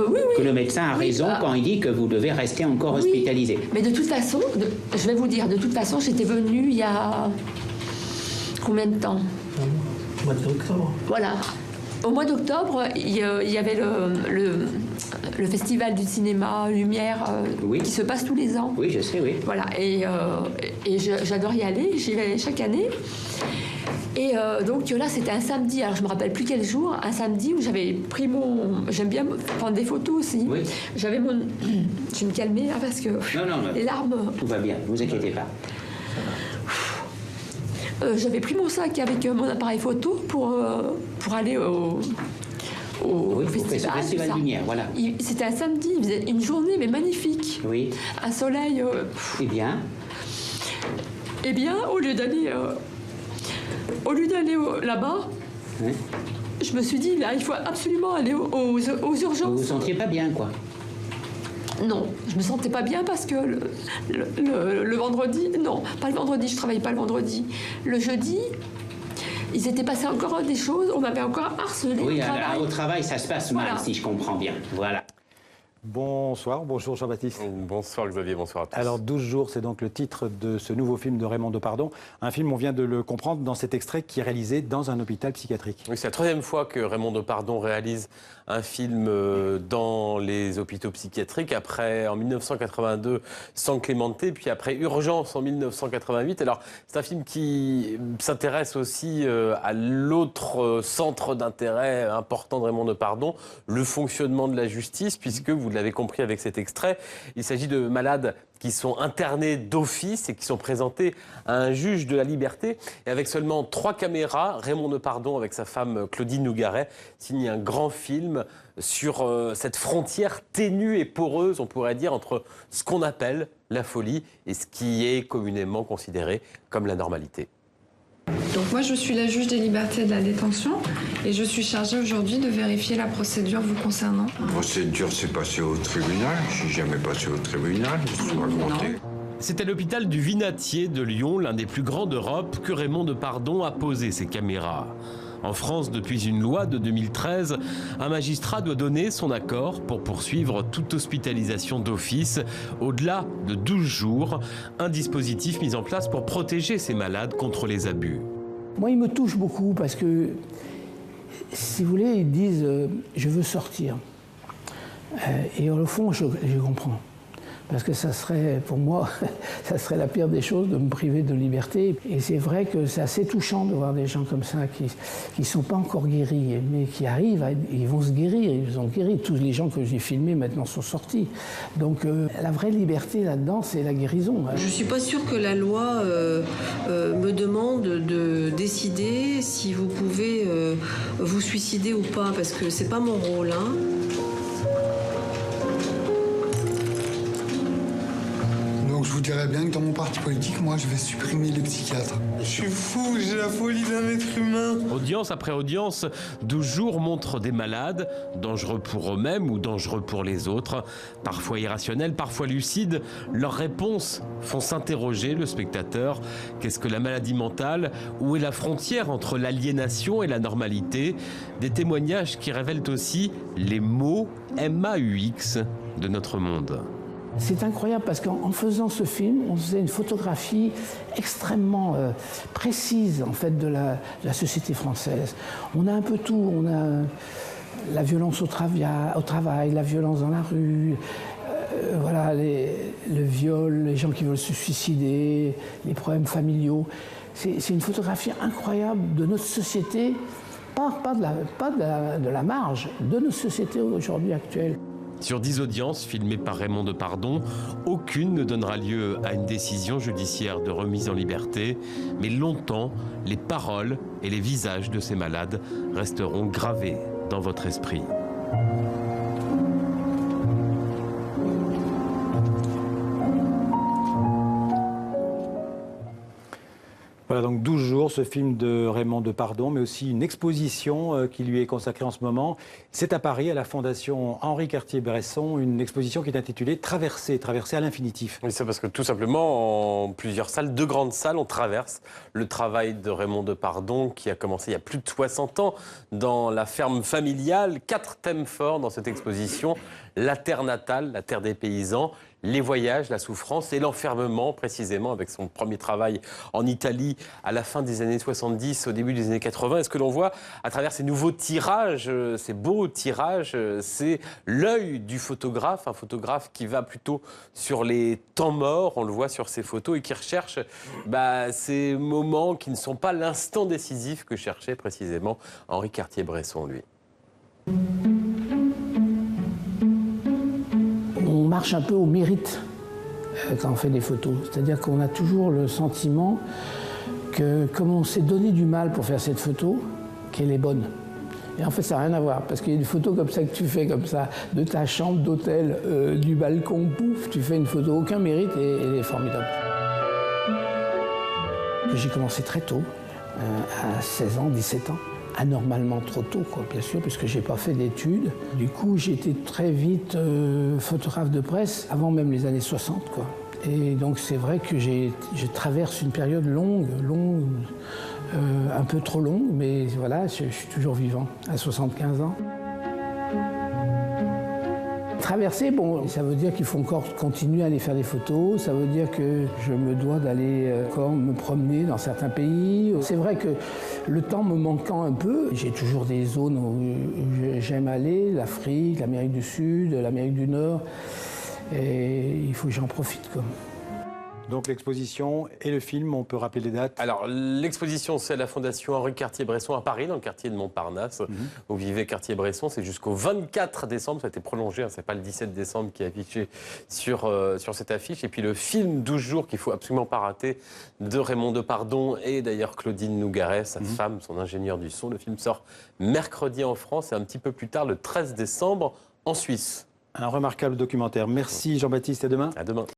Oui. Que le médecin a raison quand il dit que vous devez rester encore hospitalisé. Mais de toute façon, je vais vous dire, de toute façon, j'étais venue il y a combien de temps? Au mois d'octobre. Voilà. Au mois d'octobre, il y avait le festival du cinéma Lumière qui se passe tous les ans. Oui, je sais, oui. Voilà, et j'adore y aller, j'y vais chaque année. Et donc là, c'était un samedi, alors je me rappelle plus quel jour, un samedi où j'avais pris mon... J'aime bien prendre des photos aussi. Oui. J'avais mon... Je vais me calmer là, parce que les larmes... Tout va bien, ne vous inquiétez pas. J'avais pris mon sac avec mon appareil photo pour aller au festival Lumière, voilà. C'était un samedi, il faisait une journée mais magnifique. Oui. Un soleil... Eh bien, au lieu d'aller là-bas, je me suis dit, là, il faut absolument aller aux urgences. vous vous sentiez pas bien, quoi. Non, je me sentais pas bien parce que le vendredi, non, pas le vendredi, je travaillais pas le vendredi. Le jeudi, il s'était passé encore des choses, on m'avait encore harcelé. Oui, au travail, ça se passe mal, si je comprends bien. Voilà. Bonsoir, bonjour Jean-Baptiste. Bonsoir Xavier, bonsoir à tous. Alors 12 jours, c'est donc le titre de ce nouveau film de Raymond Depardon. Un film, on vient de le comprendre dans cet extrait, qui est réalisé dans un hôpital psychiatrique. Oui, c'est la troisième fois que Raymond Depardon réalise un film dans les hôpitaux psychiatriques. Après, en 1982, San Clemente, puis après Urgence en 1988. Alors, c'est un film qui s'intéresse aussi à l'autre centre d'intérêt important de Raymond Depardon, le fonctionnement de la justice, puisque vous l'avez compris avec cet extrait, il s'agit de malades qui sont internés d'office et qui sont présentés à un juge de la liberté. Et avec seulement 3 caméras, Raymond Depardon, avec sa femme Claudine Nougaret, signe un grand film sur cette frontière ténue et poreuse, on pourrait dire, entre ce qu'on appelle la folie et ce qui est communément considéré comme la normalité. Donc moi, je suis la juge des libertés et de la détention et je suis chargée aujourd'hui de vérifier la procédure vous concernant. La procédure s'est passée au tribunal. Je suis jamais passé au tribunal, je suis raconté. C'est à l'hôpital du Vinatier de Lyon, l'un des plus grands d'Europe, que Raymond Depardon a posé ses caméras. En France, depuis une loi de 2013, un magistrat doit donner son accord pour poursuivre toute hospitalisation d'office au-delà de 12 jours, un dispositif mis en place pour protéger ces malades contre les abus. Moi, il me touche beaucoup parce que, si vous voulez, ils disent je veux sortir. Et au fond, je comprends. Parce que ça serait, pour moi, ça serait la pire des choses de me priver de liberté. Et c'est vrai que c'est assez touchant de voir des gens comme ça qui ne sont pas encore guéris, mais qui arrivent, ils vont se guérir, ils ont guéri. Tous les gens que j'ai filmés maintenant sont sortis. Donc la vraie liberté là-dedans, c'est la guérison. Je ne suis pas sûre que la loi me demande de décider si vous pouvez vous suicider ou pas, parce que ce n'est pas mon rôle. Donc je vous dirais bien que dans mon parti politique, moi, je vais supprimer les psychiatres. Je suis fou, j'ai la folie d'un être humain. Audience après audience, 12 jours montrent des malades, dangereux pour eux-mêmes ou dangereux pour les autres, parfois irrationnels, parfois lucides. Leurs réponses font s'interroger le spectateur. Qu'est-ce que la maladie mentale? Où est la frontière entre l'aliénation et la normalité? Des témoignages qui révèlent aussi les mots MAUX de notre monde. C'est incroyable parce qu'en faisant ce film, on faisait une photographie extrêmement précise en fait de la société française. On a un peu tout, on a la violence au travail, la violence dans la rue, voilà, le viol, les gens qui veulent se suicider, les problèmes familiaux. C'est une photographie incroyable de notre société, pas de la marge, de notre société aujourd'hui actuelle. Sur 10 audiences filmées par Raymond Depardon, aucune ne donnera lieu à une décision judiciaire de remise en liberté, mais longtemps, les paroles et les visages de ces malades resteront gravés dans votre esprit. Voilà donc 12 jours, ce film de Raymond Depardon, mais aussi une exposition qui lui est consacrée en ce moment. C'est à Paris, à la Fondation Henri Cartier-Bresson, une exposition qui est intitulée Traversée, traversée à l'infinitif. Oui, c'est parce que tout simplement, en plusieurs salles, 2 grandes salles, on traverse le travail de Raymond Depardon qui a commencé il y a plus de 60 ans dans la ferme familiale. 4 thèmes forts dans cette exposition: la terre natale, la terre des paysans, les voyages, la souffrance et l'enfermement, précisément, avec son premier travail en Italie à la fin des années 70, au début des années 80. Et ce que l'on voit à travers ces nouveaux tirages, ces beaux tirages, c'est l'œil du photographe, un photographe qui va plutôt sur les temps morts, on le voit sur ces photos, et qui recherche ces moments qui ne sont pas l'instant décisif que cherchait précisément Henri Cartier-Bresson, lui. On marche un peu au mérite quand on fait des photos. C'est-à-dire qu'on a toujours le sentiment que, comme on s'est donné du mal pour faire cette photo, qu'elle est bonne. Et en fait, ça n'a rien à voir, parce qu'il y a des photos comme ça que tu fais comme ça, de ta chambre d'hôtel, du balcon, pouf, tu fais une photo, aucun mérite, et elle est formidable. J'ai commencé très tôt, à 16 ans, 17 ans. Anormalement trop tôt, quoi, bien sûr, puisque je n'ai pas fait d'études. Du coup, j'ai été très vite photographe de presse, avant même les années 60, quoi. Et donc, c'est vrai que je traverse une période longue, un peu trop longue, mais voilà, je suis toujours vivant, à 75 ans. Traverser, bon, ça veut dire qu'il faut encore continuer à aller faire des photos, ça veut dire que je me dois d'aller encore me promener dans certains pays. C'est vrai que le temps me manquant un peu, j'ai toujours des zones où j'aime aller, l'Afrique, l'Amérique du Sud, l'Amérique du Nord, et il faut que j'en profite, quoi. Donc l'exposition et le film, on peut rappeler les dates? Alors l'exposition, c'est à la Fondation Henri Cartier-Bresson à Paris, dans le quartier de Montparnasse, où vivait Cartier-Bresson. C'est jusqu'au 24 décembre, ça a été prolongé, hein, c'est pas le 17 décembre qui est affiché sur cette affiche. Et puis le film 12 jours qu'il faut absolument pas rater, de Raymond Depardon et d'ailleurs Claudine Nougaret, sa femme, son ingénieur du son. Le film sort mercredi en France et un petit peu plus tard, le 13 décembre, en Suisse. Un remarquable documentaire. Merci Jean-Baptiste, à demain. À demain.